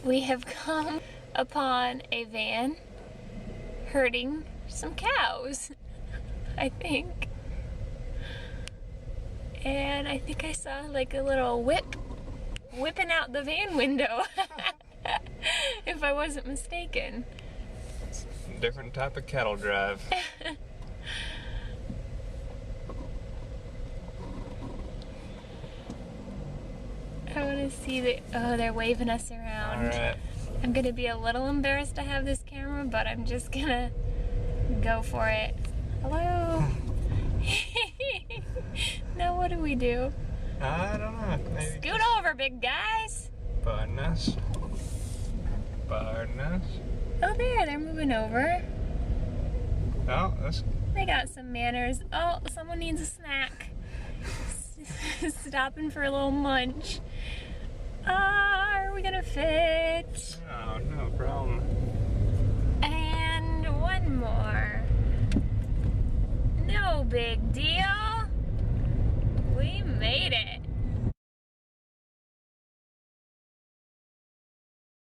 we have come upon a van herding some cows, I think. And I think I saw like a little whipping out the van window, if I wasn't mistaken. It's a different type of cattle drive. I want to see oh, they're waving us around. Alright. I'm gonna be a little embarrassed to have this camera, but I'm just gonna go for it. Hello? Now what do we do? I don't know. Maybe Scoot over, big guys. pardon us. Pardon us. Oh, they're moving over. Oh, that's... They got some manners. Oh, someone needs a snack. Stopping for a little munch. Are we gonna fit? Oh, no problem. And one more. No big deal.